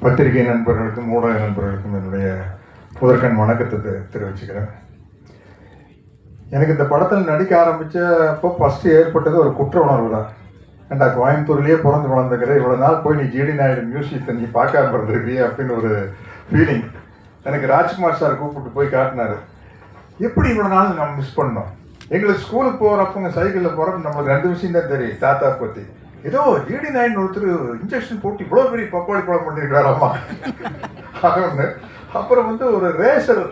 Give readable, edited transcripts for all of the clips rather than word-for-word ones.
பத்திரிகை நண்பர்களுக்கும் ஊடக நண்பர்களுக்கும் என்னுடைய முதற்கண் வணக்கத்தை தெரிவிச்சுக்கிறேன். எனக்கு இந்த படத்தில் நடிக்க ஆரம்பித்தப்போ ஃபஸ்ட்டு ஏற்பட்டது ஒரு குற்ற உணர்வு தான். ஏண்டா கோயம்புத்தூர்லேயே பிறந்து வளர்ந்துக்கிற இவ்வளோ நாள் போய் நீ ஜிடி நாயுடு மியூசியத்தை நீ பார்க்காம இருந்திருக்கிறியே அப்படின்னு ஒரு ஃபீலிங். எனக்கு ராஜ்குமார் சார் கூப்பிட்டு போய் காட்டினார். எப்படி இவ்வளோ நாள் நம்ம மிஸ் பண்ணோம். எங்களுக்கு ஸ்கூலுக்கு போகிறப்பங்க சைக்கிளில் போகிறப்ப நம்மளுக்கு 2 விஷயம் தான் தெரியும் தாத்தா பற்றி. ஏதோ ஜிடி நாயுடு ஒருத்தர் இன்ஜெக்ஷன் போட்டு இவ்வளோ பெரிய பப்பாளி பழம் பண்ணியிருக்காராம்மா ஒன்று. அப்புறம் ஒரு ரேசர்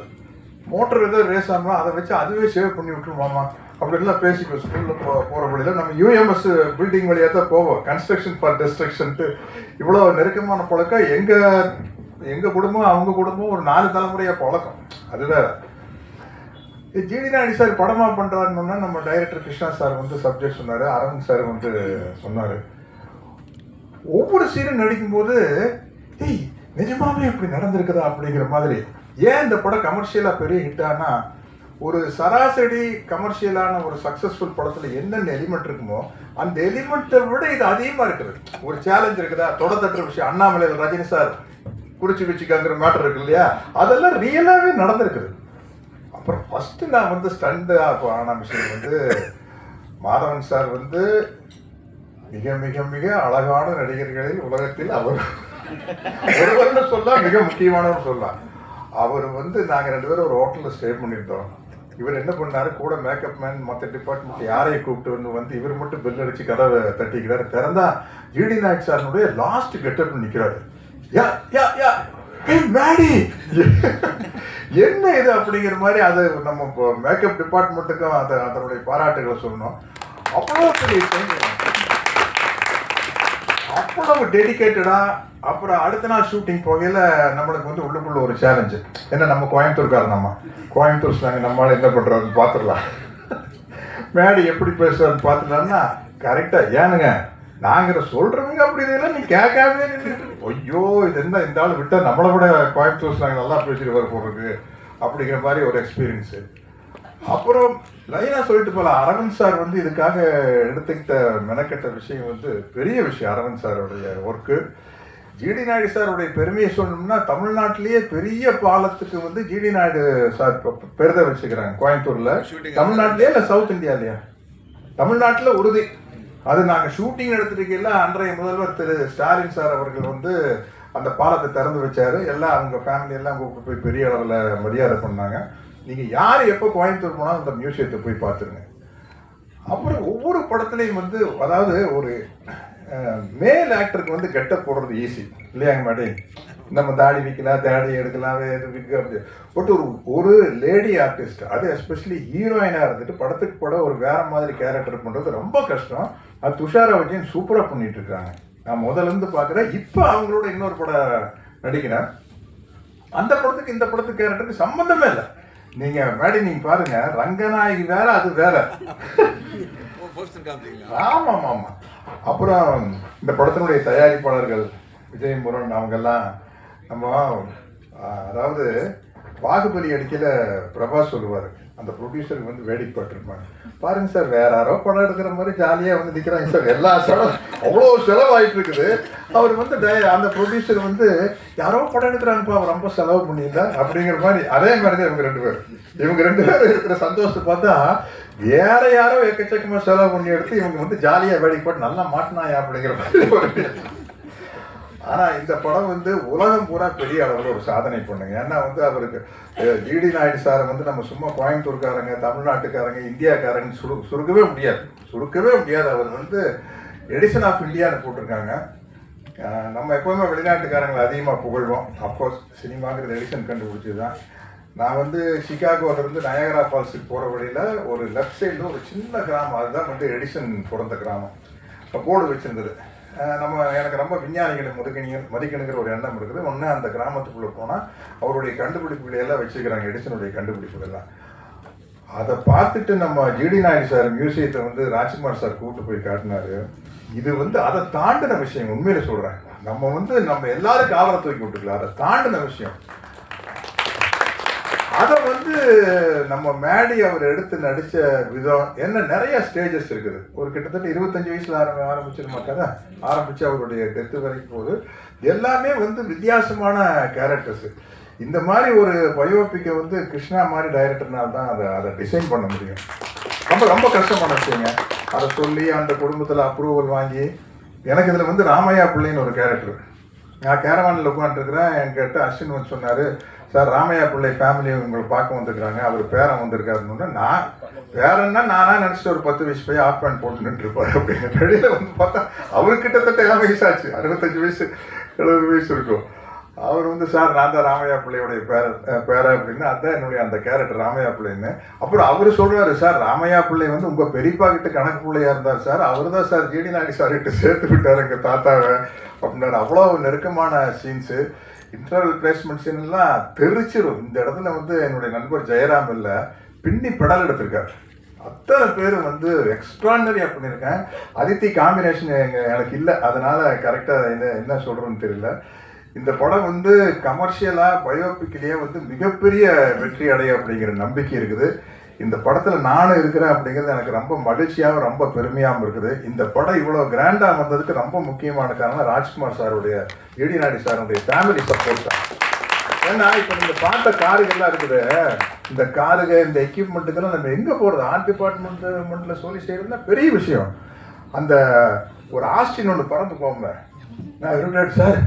மோட்டர் ஏதோ ரேஸ் ஆகணும் அதை வச்சு அதுவே சேவ் பண்ணி விட்டுருமாமா அப்படின்லாம் பேசிப்போம். ஸ்கூலில் போகிற வழியில் நம்ம யூஎம்எஸ் பில்டிங் வழியாக தான் போவோம். கன்ஸ்ட்ரக்ஷன் ஃபார் டிஸ்ட்ரக்ஷன்ட்டு இவ்வளோ நெருக்கமான பழக்கம் எங்கள் குடும்பம் அவங்க குடும்பம் ஒரு 4 தலைமுறையாக பழக்கம். அது வேறு. ஜிடி நாயுடு சார் படமாக பண்ணுறாருன்னா நம்ம டைரக்டர் கிருஷ்ணா சார் சப்ஜெக்ட் சொன்னார், அரவிந்த் சார் சொன்னார். ஒவ்வொரு சீனும் நடிக்கும்போது நிஜமாவே இப்படி நடந்திருக்குதா அப்படிங்கிற மாதிரி. ஏன் இந்த படம் கமர்ஷியலாக பெரிய ஹிட்டானா, ஒரு சராசரி கமர்ஷியலான ஒரு சக்ஸஸ்ஃபுல் படத்தில் என்னென்ன எலிமெண்ட் இருக்குமோ அந்த எலிமெண்ட்டை விட இது அதிகமாக இருக்குது. ஒரு சேலஞ்ச் இருக்குதா, தொடத்தட்டுற விஷயம், அண்ணாமலையில் ரஜினி சார் குறிச்சி வச்சுக்காங்கிற மேட்டர் இருக்கு இல்லையா, அதெல்லாம் ரியலாகவே நடந்திருக்குது. அப்புறம் ஃபஸ்ட்டு நான் ஸ்டண்ட் ஆன விஷயம் மாதவன் சார் மிக மிக மிக அழகான நடிகர்களில் உலகத்தில் அவர் ஒருவர்னு சொல்லலாம், மிக முக்கியமானவர் சொல்லலாம். அவர் நாங்கள் 2 பேரும் ஒரு ஹோட்டலில் ஸ்டே பண்ணியிருந்தோம். இவர் என்ன பண்ணார், கூட மேக்கப் மேன் மற்ற டிபார்ட்மெண்ட் யாரையும் கூப்பிட்டு இவர் மட்டும் பெல் அடித்து கதவை தட்டிக்கிறார். திறந்தா ஜிடி நாயுடு சாருடைய லாஸ்ட் கெட்டப் நிற்கிறாரு. மேடி என்ன இது அப்படிங்கிற மாதிரி. அது நம்ம மேக்கப் டிபார்ட்மெண்ட்டுக்கும் அதனுடைய பாராட்டுகளை சொல்லணும். அவ்வளவு டெடிக்கேட்டடா. அப்புறம் அடுத்த நாள் ஷூட்டிங் போகையில் நம்மளுக்கு உள்ளுக்குள்ள ஒரு சேலஞ்சு. ஏன்னா நம்ம கோயம்புத்தூர்காரன், கோயம்புத்தூர் ஸ்லாங் நம்மளால என்ன பண்ணுறாருன்னு பார்த்துடலாம், மேடி எப்படி பேசுறாருன்னு பார்த்துடலாம்னா கரெக்டாக ஏனுங்க நாங்கள் சொல்கிறவங்க அப்படி இதெல்லாம் நீ கேட்காமே நின்றுட்டு ஐயோ இது என்ன இந்த ஆள் விட்டால் நம்மளை விட கோயம்புத்தூர் ஸ்லாங் நல்லா பேசிட்டு வர போகிறது அப்படிங்கிற மாதிரி ஒரு எக்ஸ்பீரியன்ஸு. அப்புறம் லைனாக சொல்லிட்டு போகலாம். அரவிந்த் சார் இதுக்காக எடுத்துக்கிட்ட மெனக்கெட்ட விஷயம் பெரிய விஷயம். அரவிந்த் சாரோடைய ஒர்க்கு. ஜிடி நாயுடு சாருடைய பெருமையை சொல்லணும்னா தமிழ்நாட்டிலேயே பெரிய பாலத்துக்கு ஜிடி நாயுடு சார் பெருதை வச்சுக்கிறாங்க கோயம்புத்தூரில். தமிழ்நாட்டிலேயே இல்லை சவுத் இந்தியாவிலையா? தமிழ்நாட்டில் உறுதி. அது நாங்கள் ஷூட்டிங் எடுத்துருக்கையில் அன்றைய முதல்வர் திரு ஸ்டாலின் சார் அவர்கள் அந்த பாலத்தை திறந்து வச்சார். எல்லாம் அவங்க ஃபேமிலியெல்லாம் கூப்பிட்டு போய் பெரிய அளவில் மரியாதை பண்ணாங்க. நீங்கள் யார் எப்போ கோயம்புத்தூர் போனாலும் அந்த மியூசியத்தை போய் பார்த்துருங்க. அப்புறம் ஒவ்வொரு படத்துலையும் அதாவது ஒரு மேல் ஆக்டருக்கு கெட்டப் போடுறது ஈஸி இல்லையாங்க மேடம். நம்ம தாடி வைக்கலாம், தாடி எடுக்கலாம், விக்கு அப்படி பட் ஒரு லேடி ஆர்டிஸ்ட், அது எஸ்பெஷலி ஹீரோயினாக இருந்துட்டு படத்துக்கு படம் ஒரு வேற மாதிரி கேரக்டர் பண்ணுறது ரொம்ப கஷ்டம். அது துஷாரா விஜயன் சூப்பராக பண்ணிட்டு இருக்காங்க. நான் முதல்ல பார்க்குறேன். இப்போ அவங்களோட இன்னொரு படம் நடிக்கிறேன். அந்த படத்துக்கு இந்த படத்துக்கு கேரக்டருக்கு சம்மந்தமே இல்லை. நீங்கள் பாருங்க, ரங்கநாயகி வேற அது வேற. ஆமாம் ஆமாம். அப்புறம் இந்த படத்தினுடைய தயாரிப்பாளர்கள் விஜய் முருகன் அவங்கெல்லாம் அதாவது பாகுபலி அடிக்கல பிரபாஸ் சொல்லுவார், அந்த ப்ரொடியூசருக்கு வேடிக்கை பட்டிருப்பாங்க. பாருங்க சார், வேற யாரோ படம் எடுக்கிற மாதிரி ஜாலியாக நிற்கிறாங்க சார். எல்லா செலவு அவ்வளோ செலவாயிட்டு இருக்குது. அவர் அந்த ப்ரொடியூசர் யாரோ படம் எடுக்கிறாங்கப்பா, அவர் ரொம்ப செலவு பண்ணியிருந்தா அப்படிங்கிற மாதிரி. அதே மாதிரி தான் இவங்க ரெண்டு பேரும் இருக்கிற சந்தோஷத்தை பார்த்தா வேற யாரோ எக்கச்சக்கமாக செலவு பண்ணி எடுத்து இவங்க ஜாலியாக வேடிக்கை போட்டு நல்லா மாட்டினாயா அப்படிங்கிற மாதிரி. ஆனால் இந்த படம் உலகம் பூரா பெரிய அளவில் ஒரு சாதனை பண்ணுங்க. ஏன்னா அவருக்கு ஜிடி நாயுடு சார் நம்ம சும்மா கோயம்புத்தூர்காரங்க, தமிழ்நாட்டுக்காரங்க, இந்தியாக்காரங்க சுருக்கவே முடியாது. அவர் எடிசன் ஆஃப் இந்தியான்னு போட்டிருக்காங்க. நம்ம எப்போதுமே வெளிநாட்டுக்காரங்களை அதிகமாக புகழ்வோம். அப்கோர்ஸ் சினிமாங்கிறது எடிசன் கண்டுபிடிச்சது தான். நான் சிகாகோவிலேருந்து நயாகரா ஃபால்ஸுக்கு போகிற வழியில் ஒரு லெஃப்ட் சைடில் ஒரு சின்ன கிராமம், அதுதான் எடிசன் பிறந்த கிராமம். போர்டு வச்சுருந்தது. எனக்கு ரொம்ப விஞ்ஞானிகளை மதிக்கணுங்கிற ஒரு எண்ணம் இருக்குது. ஒன்று அந்த கிராமத்துக்குள்ளே போனால் அவருடைய கண்டுபிடிப்புகளை எல்லாம் வச்சுக்கிறாங்க, எடிசனுடைய கண்டுபிடிப்புகள்லாம். அதை பார்த்துட்டு நம்ம ஜிடி நாயுடு சார் மியூசியத்தை ராஜ்குமார் சார் கூப்பிட்டு போய் காட்டினாரு. இது அதை தாண்டின விஷயம். உண்மையில சொல்கிறேன், நம்ம எல்லாருக்கும் ஆவரை தூக்கி விட்டுக்கலாம். அதை தாண்டின விஷயம். அதை வந்து நம்ம மேடி அவர் எடுத்து நடித்த விதம் என்ன, நிறைய ஸ்டேஜஸ் இருக்குது. ஒரு கிட்டத்தட்ட 25 வயசில் ஆரம்பிச்சிட மாட்டாரா, ஆரம்பித்து அவருடைய டெத்து வரைக்கும் போது எல்லாமே வந்து வித்தியாசமான கேரக்டர்ஸு. இந்த மாதிரி ஒரு பயோபிக்கை வந்து கிருஷ்ணா மாதிரி டைரக்டர்னால தான் அதை டிசைன் பண்ண முடியும். ரொம்ப ரொம்ப கஷ்டமான விஷயங்க. அதை சொல்லி அந்த குடும்பத்தில் அப்ரூவல் வாங்கி, எனக்கு இதில் வந்து ராமையா பிள்ளைன்னு ஒரு கேரக்டர். நான் கேரவானில் உட்காந்துருக்குறேன், என்கிட்ட அஸ்வின் வந்து சொன்னார், சார் ராமையா பிள்ளை ஃபேமிலி உங்களை பார்க்க வந்துருக்குறாங்க, அவர் பேரன் வந்திருக்காருன்னு. நான் பேரன்னா நானா நினச்சிட்டு ஒரு 10 வயசு போய் ஆஃப் பேண்ட் போட்டு நின்றுருப்பாரு அப்படின்னு. வெளியில் வந்து பார்த்தா அவரு கிட்டத்தட்ட 7 வயசாச்சு, 65 வயசு 70 வயசு இருக்கும். அவர் வந்து சார் நான் தான் ராமையா பிள்ளையுடைய பேரை அப்படின்னு, அதுதான் என்னுடைய அந்த கேரக்டர் ராமையா பிள்ளைன்னு. அப்புறம் அவர் சொல்கிறாரு, சார் ராமையா பிள்ளை வந்து உங்கள் பெரியப்பா கிட்ட கணக்கு பிள்ளையா இருந்தார் சார், அவர் தான் சார் ஜிடி நாயுடு சார் கிட்ட சேர்த்து விட்டார் எங்கள் தாத்தாவை அப்படின்னாரு. அவ்வளோ நெருக்கமான சீன்ஸு. இன்டர்வல் பிளேஸ்மெண்ட் சீன்லாம் தெரிச்சிடும். இந்த இடத்துல வந்து என்னுடைய நண்பர் ஜெயராம் இல்லை பின்னி பெடல் எடுத்திருக்காரு. அத்தனை பேர் வந்து எக்ஸ்ட்ரானரியாக பண்ணியிருக்கேன். அதித்தி காம்பினேஷன் எனக்கு இல்லை, அதனால் கரெக்டாக என்ன சொல்கிறேன்னு தெரியல. இந்த படம் வந்து கமர்ஷியலாக பயோபிக்லேயே வந்து மிகப்பெரிய வெற்றி அடையும் அப்படிங்கிற நம்பிக்கை இருக்குது. இந்த படத்தில் நானும் இருக்கிறேன் அப்படிங்கிறது எனக்கு ரொம்ப மகிழ்ச்சியாகவும் ரொம்ப பெருமையாகவும் இருக்குது. இந்த படம் இவ்வளோ கிராண்டாக வந்ததுக்கு ரொம்ப முக்கியமான காரணம் ராஜ்குமார் சாருடைய, ஜிடி நாயுடு சாருடைய ஃபேமிலி சப்போர்ட் தான். ஏன்னா இப்போ நீங்கள் பார்த்த காருகள்லாம் இருக்குது, இந்த காருக இந்த எக்யூப்மெண்ட்டுக்கெல்லாம் நம்ம எங்கே போகிறது, ஆர்ட் டிபார்ட்மெண்ட்டில் சொல்லி செய்கிறதுனா பெரிய விஷயம். அந்த ஒரு ஆஸ்டின் ஒன்று பறந்து போங்க, நான் இருக்காரு சார்,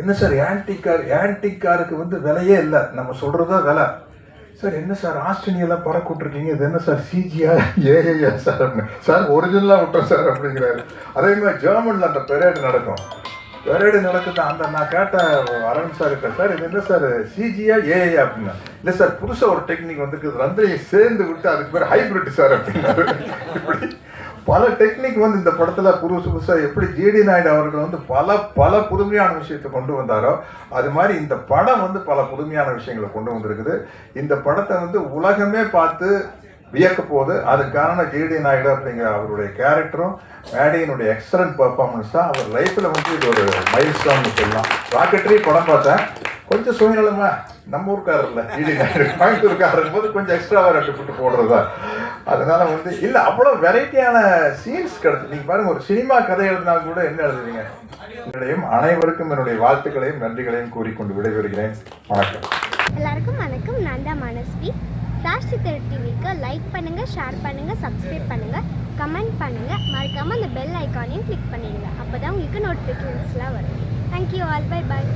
என்ன சார் ஆன்டிக் காருக்கு வந்து விலையே இல்லை, நம்ம சொல்கிறதா விலை சார். என்ன சார் ஆஸ்திரேலியெல்லாம் பறக்க விட்ருக்கீங்க, இது என்ன சார் சிஜியா ஏஐயா சார் அப்படின்னு. சார் ஒரிஜினலாக விட்டோம் சார் அப்படிங்கிறாரு. அதே மாதிரி ஜெர்மனில் அந்த பெரேடு நடக்குது. அந்த நான் கேட்ட அரவிந்த் சார் கிட்ட, சார் இது என்ன சார் சிஜியா ஏஐயா அப்படின்னா, இல்லை சார் புதுசாக ஒரு டெக்னிக் வந்து ரெண்டையும் சேர்ந்து விட்டு அதுக்கு பேர் ஹைப்ரிட் சார் அப்படின்னாரு. இப்படி பல டெக்னிக் வந்து இந்த படத்தில் புதுசாக எப்படி ஜிடி நாயுடு அவர்கள் வந்து பல புதுமையான விஷயத்தை கொண்டு வந்தாரோ, அது மாதிரி இந்த படம் வந்து பல புதுமையான விஷயங்களை கொண்டு வந்திருக்குது. இந்த படத்தை வந்து உலகமே பார்த்து வியக்க போகுது. அதுக்கு காரணம் ஜிடி நாயுடு அப்படிங்கிற அவருடைய கேரக்டரும் மேடியினுடைய எக்ஸலண்ட் பர்ஃபார்மன்ஸ் தான். அவர் லைஃப்பில் வந்து இது ஒரு மைல் ஸ்டோன்னு சொல்லலாம். ராக்கெட்ரி படம் பார்த்தேன், கொஞ்சம் சுயநலமா நம்ம ஊருக்காரர் இல்லை ஜிடி நாயுடு, கோயம்புத்தூர்காரர் போது கொஞ்சம் எக்ஸ்ட்ராவாக ரெட்டு போடுறதா. அதனால வந்து இல்லை, அவ்வளோ வெரைட்டியான சீன்ஸ் கிடைச்சு. நீங்கள் பாருங்க, ஒரு சினிமா கதை எழுதினால் கூட என்ன எழுதுவீங்க. என்னுடையும் அனைவருக்கும் என்னுடைய வாழ்த்துக்களையும் நன்றிகளையும் கூறிக்கொண்டு விடைபெறுகிறேன். வணக்கம். எல்லாருக்கும் வணக்கம். நான் தான் மனஸ்வி. ஃப்ளாஷ் சித்திரை டிவிக்கு லைக் பண்ணுங்கள், ஷேர் பண்ணுங்கள், சப்ஸ்கிரைப் பண்ணுங்கள், கமெண்ட் பண்ணுங்கள். மறக்காமல் அந்த பெல் ஐக்கானையும் கிளிக் பண்ணிடுங்க. அப்போ தான் உங்களுக்கு நோட்டிஃபிகேஷன்ஸ்லாம் வரும். Thank you all. Bye bye.